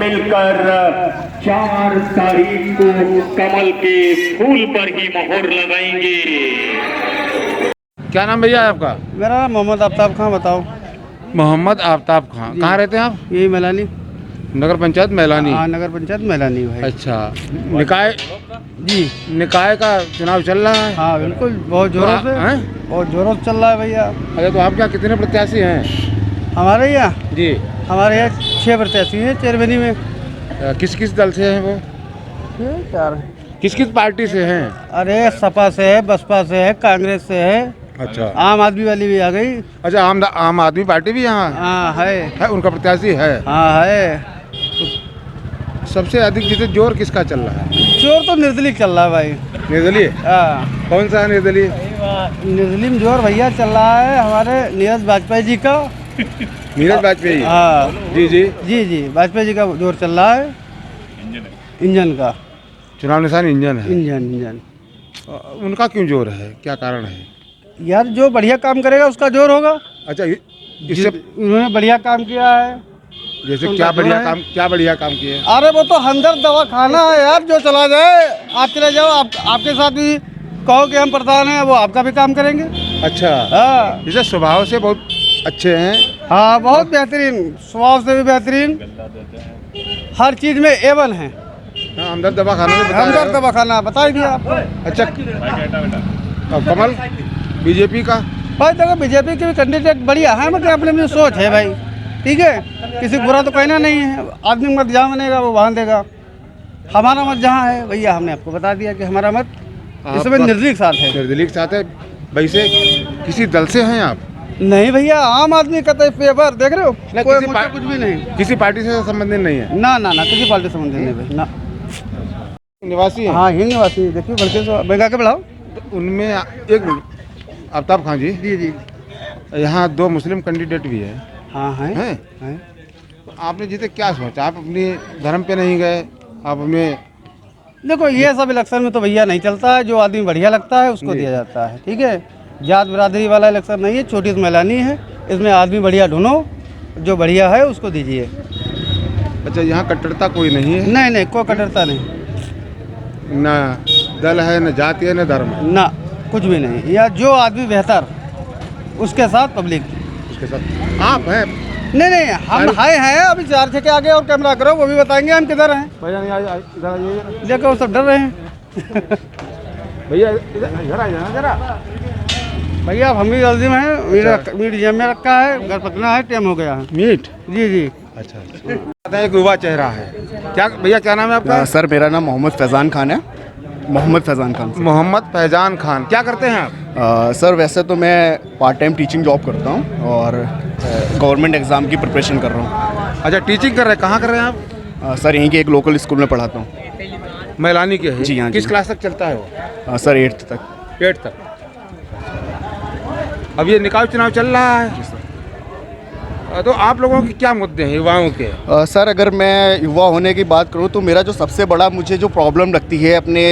मिलकर 4 तारीख को कमल के फूल पर ही मोहर लगाएंगे। क्या नाम भैया आपका? मेरा नाम मोहम्मद आफ्ताब खां। बताओ। मोहम्मद आफ्ताब खां। कहाँ रहते हैं आप? यही मैलानी। नगर पंचायत मैलानी। हाँ, नगर पंचायत मैलानी भाई। अच्छा, निकाय जी, निकाय का चुनाव चल रहा है? हाँ बिल्कुल, बहुत जोरों से। बहुत जोरों से चल रहा है भैया। अच्छा, तो आपके यहाँ कितने प्रत्याशी हैं? हमारे यहाँ जी, हमारे यहाँ 6 प्रत्याशी हैं चेरबनी में। किस किस दल से हैं वो? 4। किस किस पार्टी से हैं? अरे सपा से है, बसपा से है, कांग्रेस से है, अच्छा, आम आदमी वाली भी आ गई। अच्छा, आम आदमी पार्टी भी यहाँ हाँ है, उनका प्रत्याशी है? हाँ है। सबसे अधिक जिसे जोर किसका चल रहा है? जोर तो निर्दलीय चल रहा है भाई। निर्दलीय? हाँ, कौन सा है निर्दलीय? निर्दलीय में जोर भैया चल रहा है हमारे नीरज वाजपेयी जी का। नीरज वाजपेयी? हाँ जी जी जी जी, वाजपेयी जी का जोर चल रहा है। इंजन का चुनाव निशान इंजन है। इंजन उनका क्यों जोर है, क्या कारण है? यार, जो बढ़िया काम करेगा उसका जोर होगा। अच्छा, इससे उन्होंने बढ़िया काम किया है। जैसे उनका क्या बढ़िया जोर है। काम, क्या बढ़िया काम किए? अरे वो तो हमदर्द दवा खाना है यार, जो चला जाए। आप चले जाओ, आपके साथ भी कहो कि हम प्रधान हैं, वो आपका भी काम करेंगे। अच्छा, हाँ जैसे स्वभाव से बहुत अच्छे हैं। हाँ, बहुत बेहतरीन, स्वभाव से भी बेहतरीन, हर चीज में A1 है। हाँ, हमदर्द दवा खाना में बताया। हमदर्द दवा खाना बता दिया आपको। अच्छा, और कमल बीजेपी का? भाई देखो, बीजेपी के भी कैंडिडेट बढ़िया है, मतलब अपने में सोच है भाई। ठीक है, किसी को बुरा तो कहना नहीं है। आदमी मत जहाँ बनेगा वो वहाँ देगा। हमारा मत जहाँ है भैया, हमने आपको बता दिया कि हमारा मत इस समय निर्दलीय के साथ है। निर्दलीय के साथ है। वैसे किसी दल से हैं आप? नहीं भैया, आम आदमी का पेपर देख रहे हो, कोई मुद्दा कुछ भी नहीं। किसी पार्टी से संबंधित नहीं है? ना ना ना, किसी पार्टी से संबंधित नहीं भाई ना। निवासी हैं? हाँ, ही निवासी। देखिए बल्कि बैठा के बढ़ाओ। तो उनमें एक मिनट, आफ्ताब खां जी, जी जी, यहाँ 2 मुस्लिम कैंडिडेट भी है। हाँ हैं। हैं? तो आपने जीते क्या सोचा? आप अपनी धर्म पे नहीं गए? आप अपने देखो, ये सब इलेक्शन में तो भैया नहीं चलता है। जो आदमी बढ़िया लगता है उसको दिया जाता है। ठीक है, जात बिरादरी वाला इलेक्शन नहीं है, छोटी सी मैलानी है। इसमें आदमी बढ़िया ढूंढो, जो बढ़िया है उसको दीजिए। अच्छा, यहाँ कट्टरता कोई नहीं है? नहीं नहीं, कोई कटरता नहीं, ना दल है, न जाति है, न धर्म है? ना कुछ भी नहीं। या जो आदमी बेहतर उसके साथ पब्लिक। उसके साथ आप हैं? नहीं नहीं, हम हैं। अभी 4 के आगे और कैमरा करो, वो भी बताएंगे हम किधर हैं। भैया इधर आइए। देखो, वो सब डर रहे हैं। भैया इधर आ जाना जरा। भैया अब हम भी जल्दी में हैं, मीट जेब में रखा है, घर पकना है, टाइम हो गया है। मीट? जी जी। अच्छा, एक युवा चेहरा है। क्या भैया, क्या नाम है आपका? सर, मेरा नाम मोहम्मद फैज़ान खान है। मोहम्मद फैज़ान खान। मोहम्मद फैज़ान खान। क्या करते हैं आप? सर, वैसे तो मैं पार्ट टाइम टीचिंग जॉब करता हूँ और गवर्नमेंट एग्ज़ाम की प्रिपरेशन कर रहा हूँ। अच्छा, टीचिंग कर रहे हैं? कहाँ कर रहे हैं आप? सर, यहीं के एक लोकल स्कूल में पढ़ाता हूँ। मैलानी के हैं? जी हाँ। किस क्लास तक चलता है वो? सर, 8th तक। 8 तक। अब ये निकाय चुनाव चल रहा है, तो आप लोगों के क्या मुद्दे हैं युवाओं के? सर, अगर मैं युवा होने की बात करूं तो मेरा जो सबसे बड़ा मुझे जो प्रॉब्लम लगती है अपने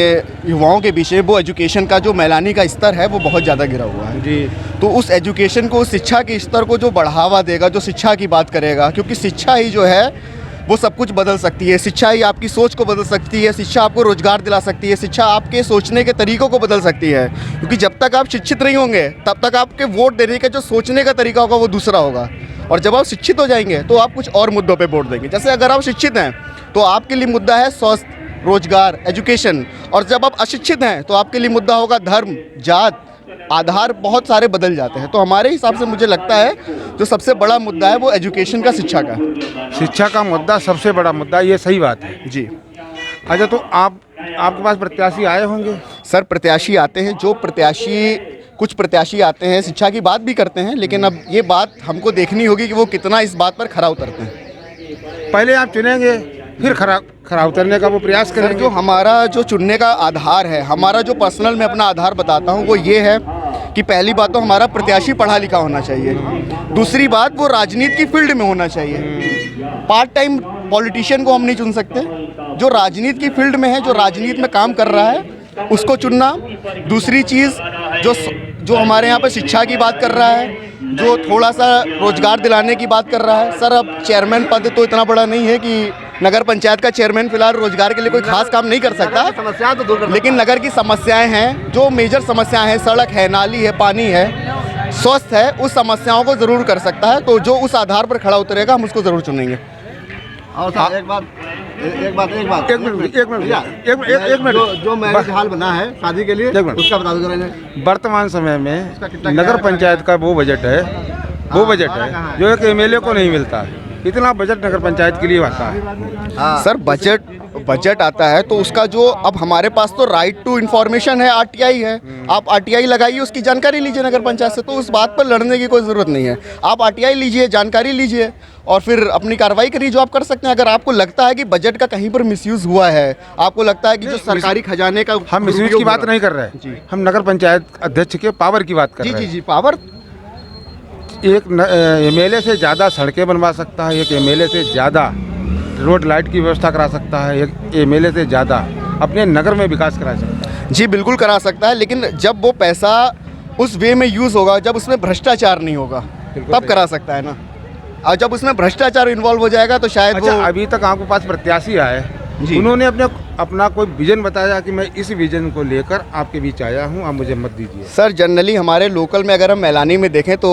युवाओं के पीछे, वो एजुकेशन का जो मैलानी का स्तर है वो बहुत ज़्यादा गिरा हुआ है। जी। तो उस एजुकेशन को, शिक्षा के स्तर को जो बढ़ावा देगा, जो शिक्षा की बात करेगा, क्योंकि शिक्षा ही जो है वो सब कुछ बदल सकती है। शिक्षा ही आपकी सोच को बदल सकती है, शिक्षा आपको रोजगार दिला सकती है, शिक्षा आपके सोचने के तरीक़ों को बदल सकती है। क्योंकि जब तक आप शिक्षित नहीं होंगे तब तक आपके वोट देने का जो सोचने का तरीका होगा वो दूसरा होगा, और जब आप शिक्षित हो जाएंगे तो आप कुछ और मुद्दों पे वोट देंगे। जैसे अगर आप शिक्षित हैं तो आपके लिए मुद्दा है स्वास्थ्य, रोजगार, एजुकेशन, और जब आप अशिक्षित हैं तो आपके लिए मुद्दा होगा धर्म, जात, आधार बहुत सारे बदल जाते हैं। तो हमारे हिसाब से मुझे लगता है जो सबसे बड़ा मुद्दा है वो एजुकेशन का, शिक्षा का। शिक्षा का मुद्दा सबसे बड़ा मुद्दा, ये सही बात है जी। अच्छा, तो आपके पास प्रत्याशी आए होंगे? सर, प्रत्याशी आते हैं। कुछ प्रत्याशी आते हैं, शिक्षा की बात भी करते हैं, लेकिन अब ये बात हमको देखनी होगी कि वो कितना इस बात पर खरा उतरते हैं। पहले आप चुनेंगे, फिर खरा उतरने का वो प्रयास करेंगे? जो हमारा जो चुनने का आधार है, हमारा जो पर्सनल मैं अपना आधार बताता हूँ वो ये है कि पहली बात तो हमारा प्रत्याशी पढ़ा लिखा होना चाहिए। दूसरी बात, वो राजनीति की फील्ड में होना चाहिए। पार्ट टाइम पॉलिटिशियन को हम नहीं चुन सकते। जो राजनीति की फील्ड में है, जो राजनीति में काम कर रहा है, उसको चुनना। दूसरी चीज़, जो हमारे यहाँ पे शिक्षा की बात कर रहा है, जो थोड़ा सा रोजगार दिलाने की बात कर रहा है। सर अब चेयरमैन पद तो इतना बड़ा नहीं है कि नगर पंचायत का चेयरमैन फिलहाल रोजगार के लिए कोई खास काम नहीं कर सकता, समस्या तो दूर, लेकिन नगर की समस्याएं हैं, जो मेजर समस्याएं हैं, सड़क है, नाली है, पानी है, स्वस्थ है, उस समस्याओं को ज़रूर कर सकता है। तो जो उस आधार पर खड़ा उतरेगा हम उसको ज़रूर चुनेंगे। और सर एक मिनट जो मैरिज हॉल बना है शादी के लिए उसका बता दो जरा। वर्तमान समय में नगर पंचायत का वो बजट है जो एक एमएलए को नहीं मिलता है। इतना बजट नगर पंचायत के लिए आता है। सर बजट आता है तो उसका जो अब हमारे पास तो राइट टू इन्फॉर्मेशन है, आरटीआई है। आप आरटीआई लगाइए, उसकी जानकारी लीजिए नगर पंचायत से, तो उस बात पर लड़ने की कोई ज़रूरत नहीं है। आप आरटीआई लीजिए, जानकारी लीजिए और फिर अपनी कार्रवाई करिए जो आप कर सकते हैं। अगर आपको लगता है कि बजट का कहीं पर मिसयूज़ हुआ है, आपको लगता है कि जो सरकारी खजाने का, हम मिसयूज की बात नहीं कर रहे हैं, हम नगर पंचायत अध्यक्ष के पावर की बात कर रहे हैं। जी पावर एक एमएलए से ज़्यादा सड़कें बनवा सकता है, एक एमएलए से ज़्यादा रोड लाइट की व्यवस्था करा सकता है, एक एमएलए से ज़्यादा अपने नगर में विकास करा सकता है। जी बिल्कुल करा सकता है, लेकिन जब वो पैसा उस वे में यूज़ होगा, जब उसमें भ्रष्टाचार नहीं होगा, तब करा सकता है ना। और जब उसमें भ्रष्टाचार इन्वॉल्व हो जाएगा तो शायद अच्छा, वो अभी तक आपके पास प्रत्याशी आए, उन्होंने अपना कोई विजन बताया कि मैं इस विजन को लेकर आपके बीच आया हूं, आप मुझे मत दीजिए। सर जनरली हमारे लोकल में अगर हम मैलानी में देखें तो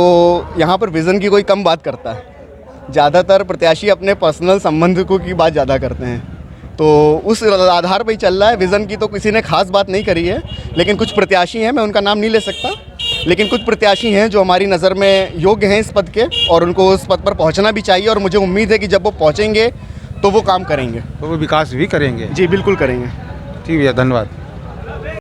यहाँ पर विज़न की कोई कम बात करता है। ज़्यादातर प्रत्याशी अपने पर्सनल संबंधों की बात ज़्यादा करते हैं, तो उस आधार पर ही चल रहा है। विज़न की तो किसी ने खास बात नहीं करी है, लेकिन कुछ प्रत्याशी हैं, मैं उनका नाम नहीं ले सकता, लेकिन कुछ प्रत्याशी हैं जो हमारी नज़र में योग्य हैं इस पद के, और उनको उस पद पर पहुंचना भी चाहिए। और मुझे उम्मीद है कि जब वो पहुंचेंगे तो वो काम करेंगे, तो वो विकास भी करेंगे। जी बिल्कुल करेंगे। ठीक भैया, धन्यवाद।